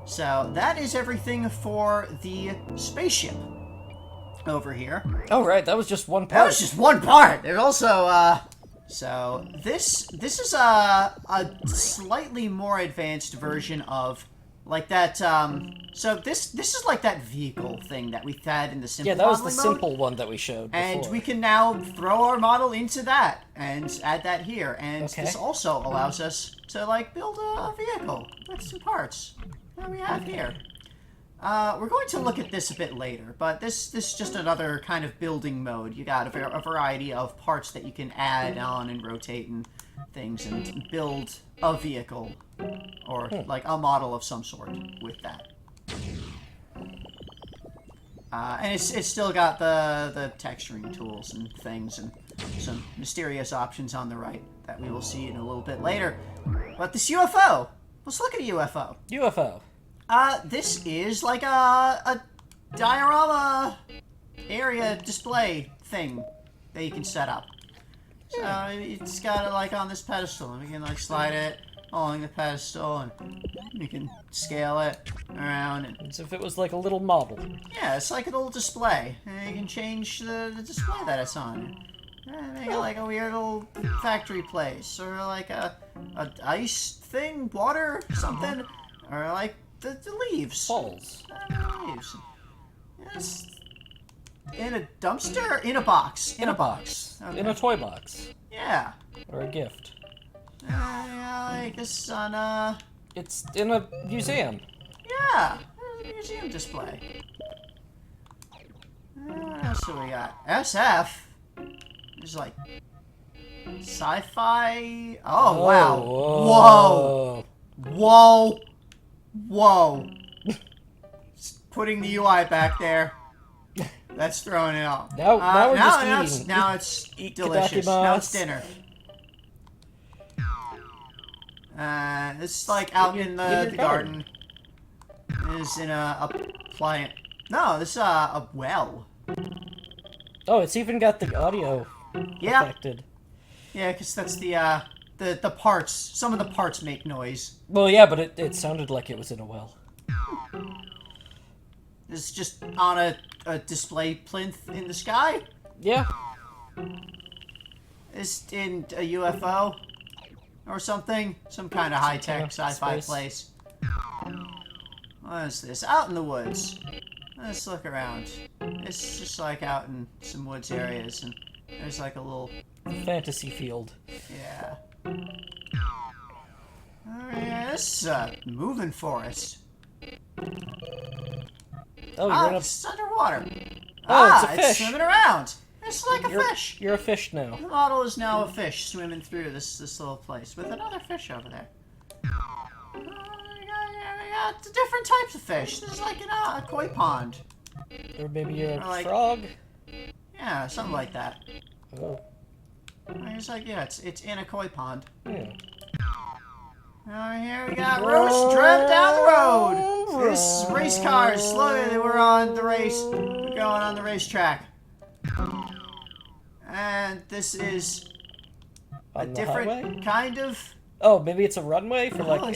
So that is everything for the spaceship over here. Oh, right, that was just one part. That was just one part. There's also, so this is a slightly more advanced version of, like, that, so this is like that vehicle thing that we had in the simple Yeah, that was the modeling simple mode. one that we showed before. And we can now throw our model into that and add that here. And this also allows us to, like, build a vehicle with some parts that we have here. We're going to look at this a bit later, but this is just another kind of building mode. You got a variety of parts that you can add on and rotate and things and build a vehicle or like a model of some sort with that. And it's still got the texturing tools and things and some mysterious options on the right that we will see in a little bit later. But this UFO, let's look at a UFO. UFO. This is like a diorama area display thing that you can set up. So it's got it like on this pedestal, and we can like slide it along the pedestal, and we can scale it around. And As if it was like a little model. yeah, it's like a little display, and you can change the display that it's on. Make it like a weird little factory place, or like a ice thing, water, something, or like the leaves. Balls. Leaves. Yes. In a dumpster? In a box. In a box. Okay. In a toy box. Yeah. Or a gift. Yeah, like this on It's in a museum. yeah. There's a museum display. What else do we got? SF. There's like sci-fi. Oh wow. Whoa. Whoa. Whoa. Putting the UI back there. That's throwing it off. Now we're just eating. Now it's Eat delicious. kadakimasu. Now it's dinner. It's like out in the garden. It's in a plant. No, this is a well. Oh, it's even got the audio affected. Yeah, because that's the parts. Some of the parts make noise. Well, yeah, but it sounded like it was in a well. It's just on a display plinth in the sky. Yeah. It's in a UFO or something. Some kind of high-tech sci-fi place. What is this? Out in the woods. Let's look around. It's just like out in some woods areas, and there's like a little Fantasy field. yeah. Alright, this is a moving forest. Oh, you're in a... It's underwater. Oh, it's a It's fish. swimming around. It's like a fish. You're a fish now. The model is now a fish swimming through this little place with another fish over there. We got the different types of fish. This is like a koi pond. Or maybe you're a like- frog. Yeah, something like that. Oh. It's like, yeah, it's in a koi pond. Yeah. Here we got Rose driven down the road. This is race cars. Slowly, we're on the race. We're going on the racetrack. And this is a On the different highway? kind of. Oh, maybe it's a runway for like Oh, air...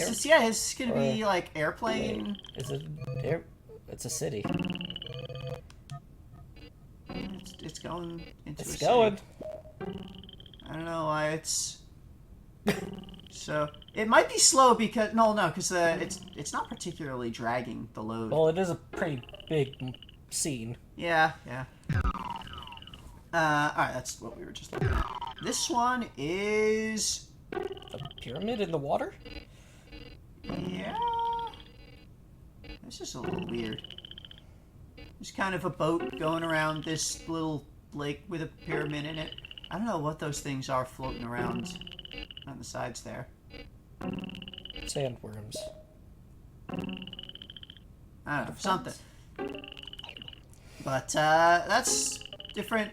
it's gonna be like airplane. Is it air? It's a city. It's going into It's a going. city. I don't know why it's. So it might be slow because because it's not particularly dragging the load. Well, it is a pretty big scene. Yeah. Alright, that's what we were just looking at. This one is A pyramid in the water? yeah. This is a little weird. There's kind of a boat going around this little lake with a pyramid in it. I don't know what those things are floating around on the sides there. Sandworms. I don't know, something. But that's different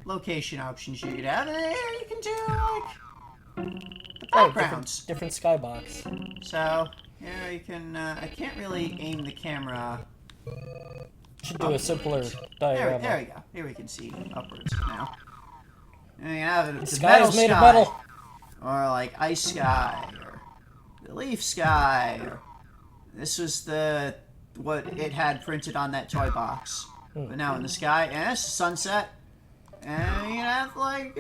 location options you could have. And here you can do like the backgrounds. Different skybox. So here you can. I can't really aim the camera. Should do a simpler diorama. There we go. Here we can see upwards now. And you have The the sky metal is made sky, of metal. or like ice sky, or the leaf sky, or This was what it had printed on that toy box. But now in the sky, and it's sunset. And you have like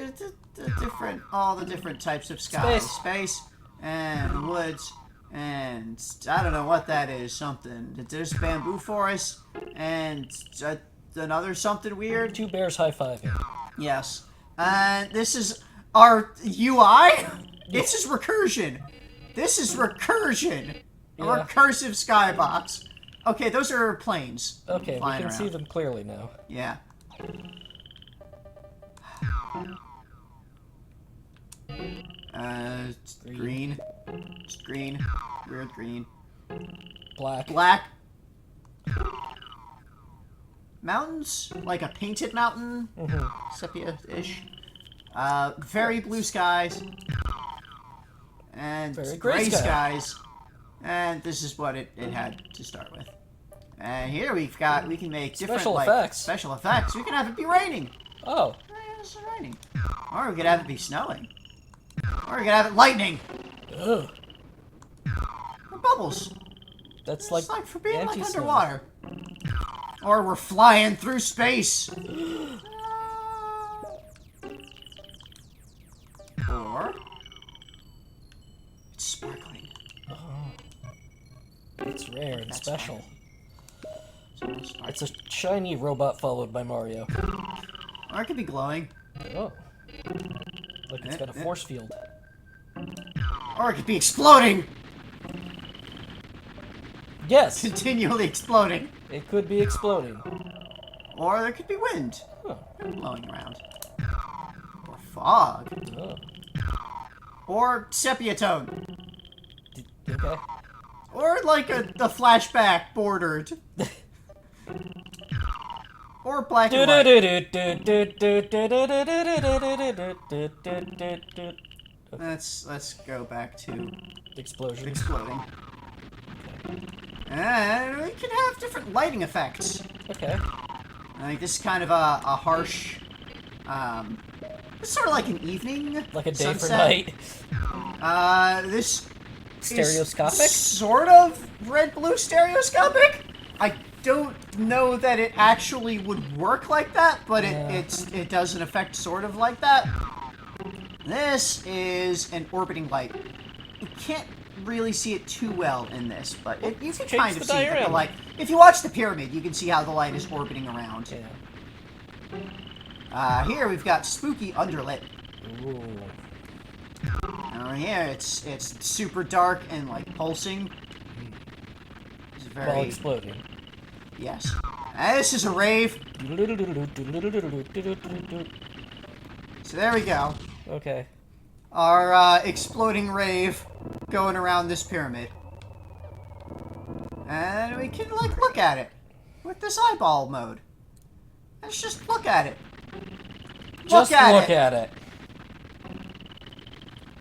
all the different types of sky. Space and woods. And I don't know what that is. Something. There's bamboo forest and another something weird. 2 bears high-fiving. Yes. And this is our UI? This is recursion. This is recursion. A recursive skybox. Okay, those are planes. Okay, we can see them clearly now. Yeah. Green. Just green. Weird green. Black. Black. Mountains? Like a painted mountain? Sepia-ish. Very blue skies. And very gray skies. And this is what it had to start with. And here we can make different special effects. Special effects. We can have it be raining. Oh. It's raining. Or we could have it be snowing. Or we could have it lightning. Ugh. Or bubbles. That's like for being like underwater. Or we're flying through space. Or it's sparkling. Oh. It's rare and special. It's a shiny robot followed by Mario. Or it could be glowing. Oh. Like it's got a force field. Or it could be exploding! Yes! Continually exploding. It could be exploding. Or there could be wind. Huh. Blowing around. Or fog. Oh. Or sepia tone. Okay. Or like a flashback bordered. Or black and white. Let's go back to explosion. Exploding. And we can have different lighting effects. Okay. I think this is kind of a harsh. It's sort of like an evening. Like a day sunset. for night. This stereoscopic. Is sort of red-blue stereoscopic. I don't know that it actually would work like that, but it does an effect sort of like that. This is an orbiting light. You can't really see it too well in this, but you can kind of see that the light. If you watch the pyramid, you can see how the light is orbiting around. Yeah. Here we've got spooky underlit. Ooh. Here it's super dark and like pulsing. It's very while exploding. Yes. And this is a rave. So there we go. Okay. Our exploding rave going around this pyramid. And we can like look at it with this eyeball mode. Let's just look at it. Just look at it.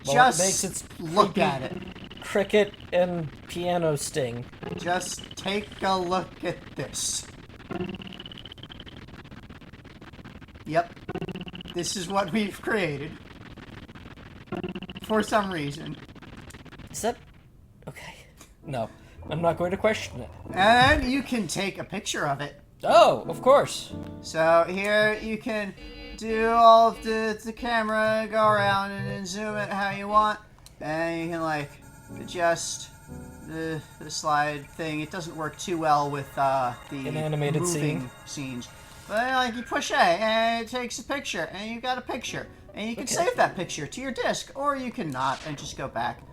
Just it makes its look at it. Cricket and piano sting. Just take a look at this. Yep. This is what we've created. For some reason. Is that... Okay. No. I'm not going to question it. And you can take a picture of it. Oh, of course. So here you can do all of the camera, go around and zoom it how you want. And you can like adjust the slide thing. It doesn't work too well with the an animated moving scenes. But like you push A and it takes a picture and you got a picture. And you can save that picture to your disk, or you can not and just go back.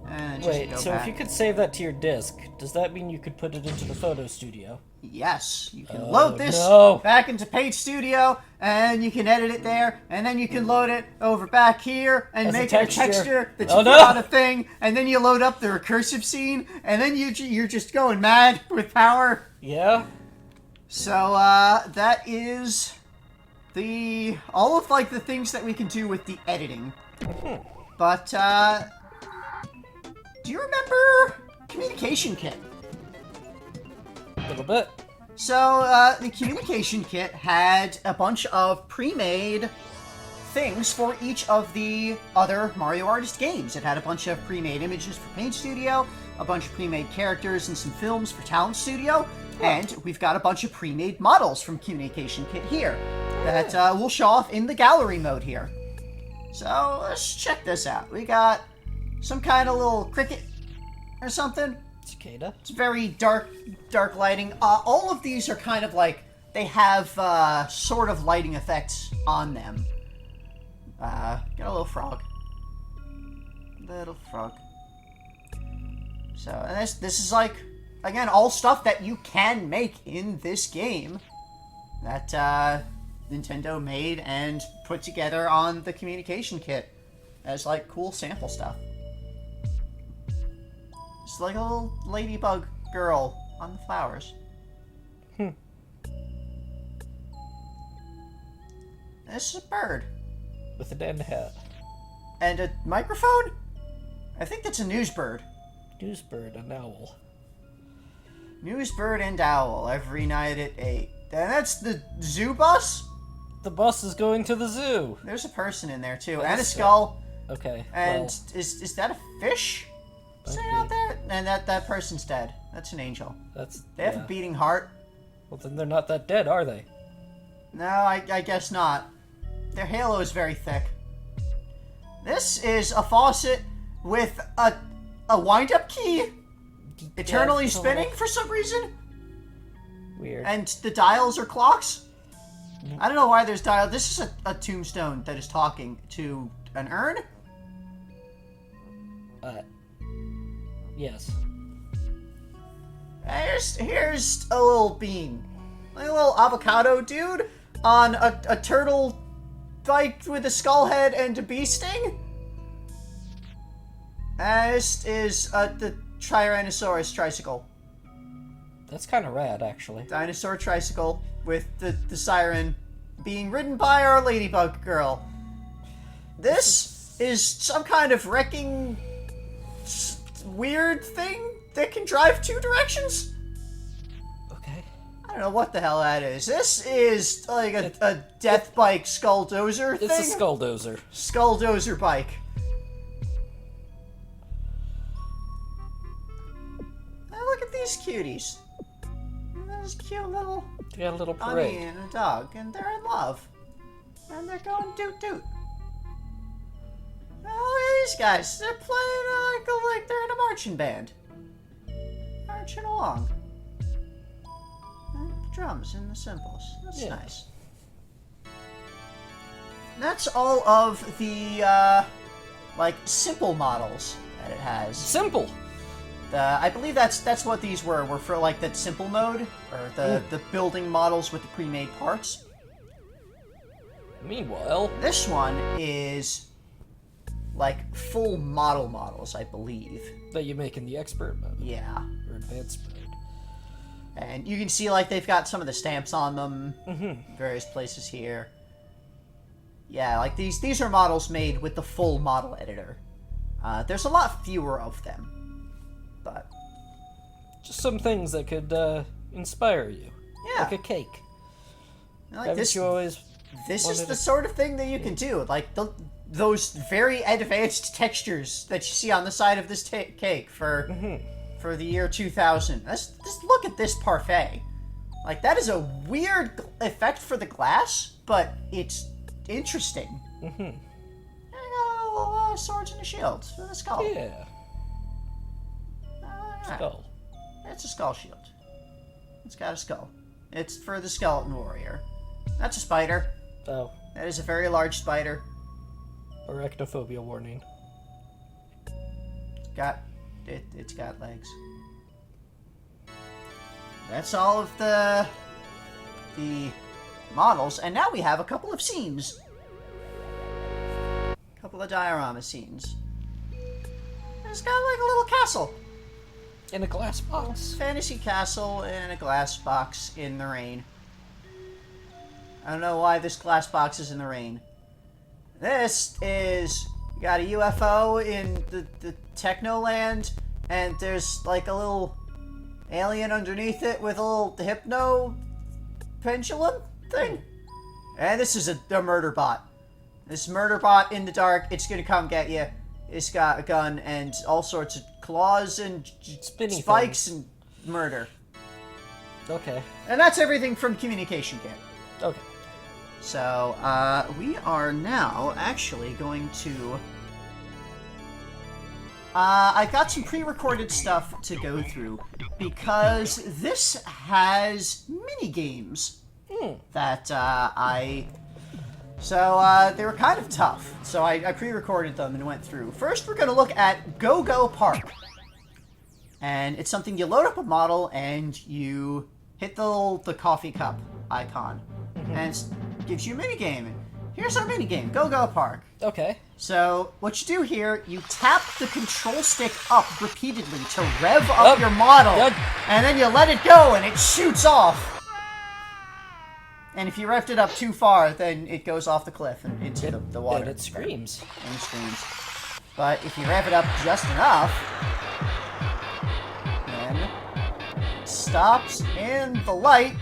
And just wait, so if you could save that to your disk, does that mean you could put it into the photo studio? Yes, you can load this back into Paint Studio, and you can edit it there, and then you can load it over back here, and make it a texture that you put on a thing, and then you load up the recursive scene, and then you're just going mad with power. Yeah. So, that is all of, like, the things that we can do with the editing. But, do you remember Communication Kit? A little bit. So, the Communication Kit had a bunch of pre-made things for each of the other Mario Artist games. It had a bunch of pre-made images for Paint Studio, a bunch of pre-made characters and some films for Talent Studio, and we've got a bunch of pre-made models from Communication Kit here that we'll show off in the gallery mode here. So let's check this out. We got some kind of little cricket or something. Cicada. It's very dark lighting. All of these are kind of like, they have sort of lighting effects on them. Got a little frog. Little frog. So, and this is like, again, all stuff that you can make in this game that Nintendo made and put together on the Communication Kit as like cool sample stuff. It's like a little ladybug girl on the flowers. This is a bird. With a dead hat. And a microphone? I think that's a newsbird. Newsbird, an owl. Newsbird and owl every night at 8. And that's the zoo bus? The bus is going to the zoo. There's a person in there too, and a skull. Okay. And is that a fish? Sitting out there? And that person's dead. That's an angel. They have a beating heart. Well, then they're not that dead, are they? No, I guess not. Their halo is very thick. This is a faucet with a wind-up key, eternally spinning for some reason. Weird. And the dials are clocks. I don't know why there's dials. This is a tombstone that is talking to an urn. Yes. Here's a little bean. Like a little avocado dude on a turtle bike with a skull head and a bee sting. This is the Tyrannosaurus tricycle. That's kind of rad, actually. Dinosaur tricycle with the siren being ridden by our ladybug girl. This is some kind of wrecking weird thing that can drive 2 directions? Okay. I don't know what the hell that is. This is like a death bike skulldozer thing? It's a skulldozer. Skulldozer bike. Oh, look at these cuties. Those cute little They got a little bunny parade. and a dog, and they're in love. And they're going doot doot. Oh, look at these guys. They're playing like they're in a marching band. Marching along. And the drums and the cymbals. That's nice. That's all of the, like, simple models that it has. Simple! I believe that's what these were for, like, that simple mode, or the building models with the pre-made parts. Meanwhile... This one is, like, full models, I believe. That you make in the expert mode. Yeah. Or advanced mode. And you can see, like, they've got some of the stamps on them. Various places here. Yeah, like, these are models made with the full model editor. There's a lot fewer of them. But just some things that could inspire you. Yeah. Like a cake. Like this is the sort of thing that you can do. Like, those very advanced textures that you see on the side of this cake for the year 2000. Just look at this parfait. Like, that is a weird effect for the glass, but it's interesting. And you got swords and a shield with a skull. Yeah. Skull. It's a skull shield. It's got a skull. It's for the skeleton warrior. That's a spider. Oh. That is a very large spider. Arachnophobia warning. It's got legs. That's all of the models, and now we have a couple of scenes. A couple of diorama scenes. It's got like a little castle. In a glass box. Fantasy castle in a glass box in the rain. I don't know why this glass box is in the rain. This is... You got a UFO in the Technoland, and there's like a little alien underneath it with a little hypno pendulum thing. And this is a murder bot. This murder bot in the dark, it's gonna come get you. It's got a gun and all sorts of claws and Spinny spikes things. and murder. Okay. And that's everything from Communication Kit. Okay. So, we are now actually going to... I've got some pre-recorded stuff to go through, because this has mini-games that, So, they were kind of tough, so I pre-recorded them and went through. First, we're going to look at Go-Go Park. And it's something you load up a model, and you hit the coffee cup icon. And it gives you a minigame. Here's our minigame, Go-Go Park. Okay. So, what you do here, you tap the control stick up repeatedly to rev up your model, and then you let it go, and it shoots off. And if you revved it up too far, then it goes off the cliff and into the water. And it screams. And it screams. But if you rev it up just enough, then it stops in the light,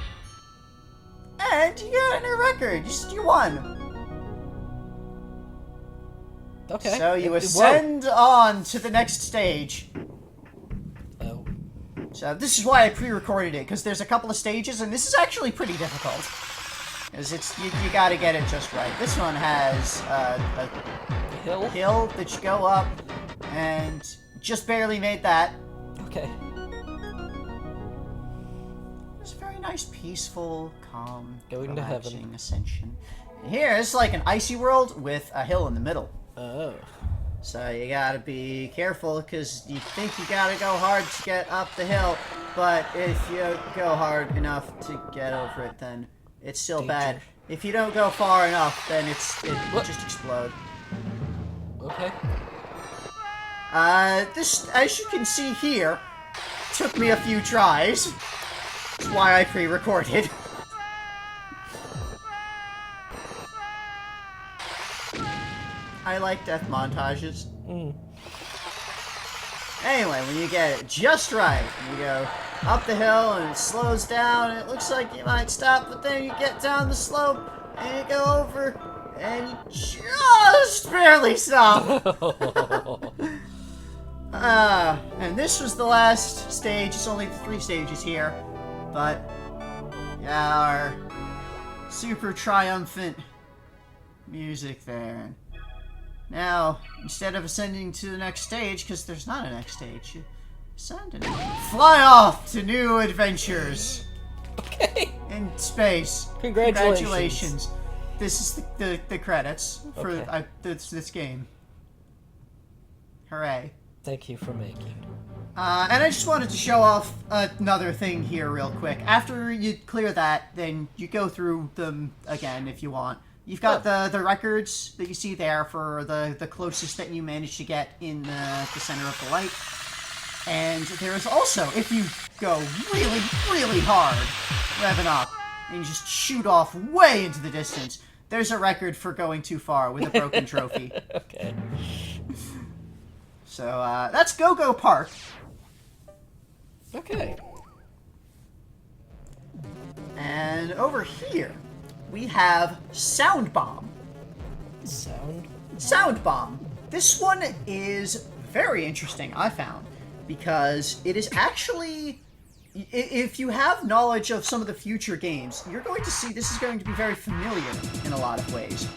and you get a new record. You won. Okay. So you ascend on to the next stage. Oh. So this is why I pre-recorded it, because there's a couple of stages, and this is actually pretty difficult. Because you gotta get it just right. This one has a hill that you go up, and just barely made that. Okay. It's a very nice, peaceful, calm, going to relaxing heaven ascension. And here, it's like an icy world with a hill in the middle. Oh. So you gotta be careful, because you think you gotta go hard to get up the hill, but if you go hard enough to get over it, then it's still bad. If you don't go far enough, then it will just explode. Okay. This, as you can see here, took me a few tries. That's why I pre-recorded. I like death montages. Anyway, when you get it just right, you go up the hill and it slows down and it looks like you might stop, but then you get down the slope and you go over and you just barely stop. And this was the last stage. It's only 3 stages here, but yeah, our super triumphant music there. Now, instead of ascending to the next stage, because there's not a next stage, you ascend and fly off to new adventures. Okay. In space. Congratulations. This is the credits for this game. Hooray. Thank you for making. And I just wanted to show off another thing here real quick. After you clear that, then you go through them again if you want. You've got the records that you see there for the closest that you managed to get in the center of the light. And there is also, if you go really, really hard, revving up, and you just shoot off way into the distance, there's a record for going too far with a broken trophy. Okay. So, that's Go-Go Park. Okay. And over here, we have Sound Bomb. Sound Bomb. This one is very interesting, I found, because it is actually... If you have knowledge of some of the future games, you're going to see this is going to be very familiar in a lot of ways.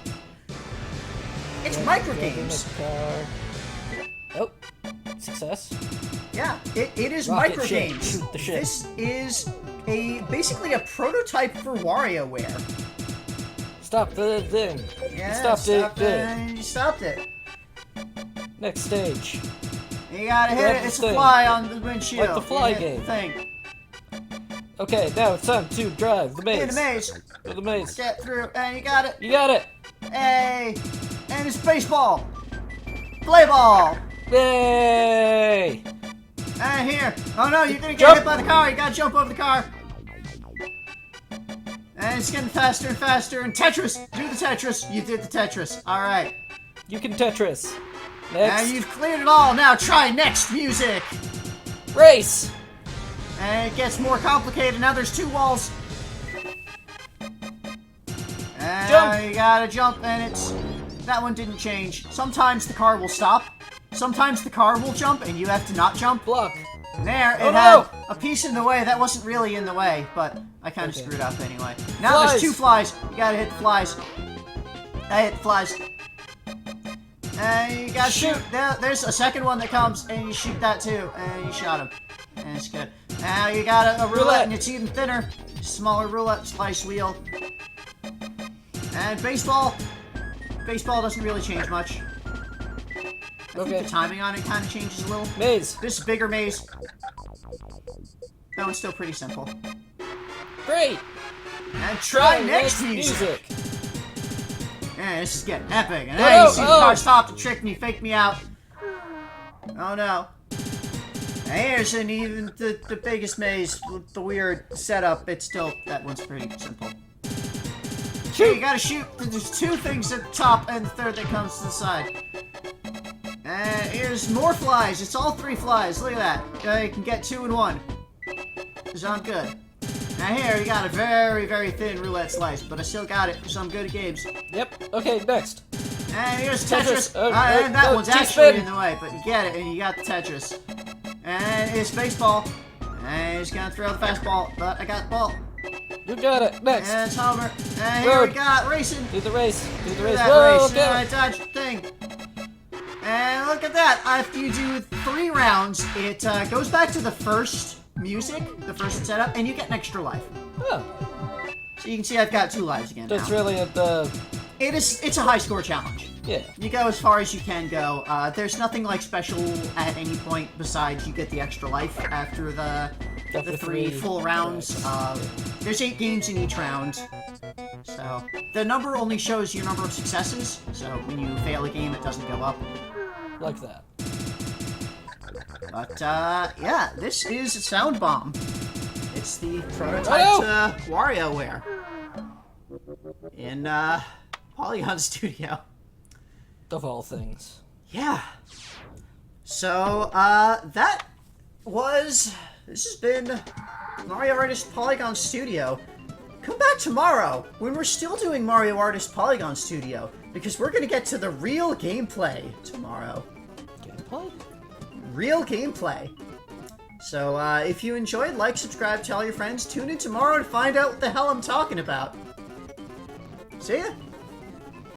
It's microgames. Oh, success. Yeah, it is Rocket microgames. Ship. Shoot the ship. This is basically a prototype for WarioWare. Stop the thing. Yeah, stopped it. You stopped it. Next stage. You gotta hit Grab it. the It's thing. a fly on the windshield. Like the fly You hit game. the thing. Okay, now it's time to drive the maze. Hit the maze. To the maze. Get through, and you got it. You got it. Hey, and it's baseball. Play ball. Yay! And here. Oh no, you're gonna get Jump. hit by the car. You gotta jump over the car. And it's getting faster and faster. And Tetris. Do the Tetris. You did the Tetris. All right. You can Tetris. Next. And you've cleared it all. Now try next music. Race! And it gets more complicated. Now there's 2 walls. And Jump. you gotta jump, and that one didn't change. Sometimes the car will stop, sometimes the car will jump and you have to not jump. Block. There, it Oh, had no! a piece in the way. That wasn't really in the way, but I kind of Okay. screwed up anyway. Now there's 2 flies. You gotta hit the flies. I hit the flies. And you gotta shoot. There's a second one that comes, and you shoot that too, and you shot him. And it's good. Now you got a roulette, and it's even thinner. Smaller roulette slice wheel. And baseball. Baseball doesn't really change much. I think the timing on it kind of changes a little. Maze. This is bigger maze. That one's still pretty simple. Great. And try next music. Yeah, this is getting epic. And hey, you see the car stop to trick me, fake me out. Oh no. And here's an even the biggest maze with the weird setup. It's still, that one's pretty simple. Shoot. You gotta shoot. There's 2 things at the top and the third that comes to the side. And here's more flies. It's all 3 flies. Look at that. You can get 2 in 1. So I'm good. Now here, you got a very, very thin roulette slice, but I still got it, so I'm good at games. Yep. Okay, next. And here's Tetris. Tetris. And that one's actually T-spin. in the way, but you get it, and you got the Tetris. And it's baseball. And he's gonna throw the fastball, but I got the ball. You got it. Next. And it's Homer. And here we got racing. Do the race. Do the Do race. that Whoa, race. get And I it. dodged the thing. And look at that. After you do 3 rounds, it goes back to the first music, the first setup, and you get an extra life. Oh, So you can see I've got 2 lives again that's now. really It's a high score challenge. yeah. You go as far as you can go. There's nothing like special at any point besides you get the extra life after the 3 full rounds. There's 8 games in each round. So the number only shows your number of successes. So when you fail a game, it doesn't go up. Like that. But yeah, this is Sound Bomb. It's the prototype to WarioWare in Polygon Studio. Of all things. Yeah. So, this has been Mario Artist Polygon Studio. Come back tomorrow when we're still doing Mario Artist Polygon Studio, because we're gonna get to the real gameplay tomorrow. Gameplay? Real gameplay. So, if you enjoyed, like, subscribe, tell your friends, tune in tomorrow to find out what the hell I'm talking about. See ya!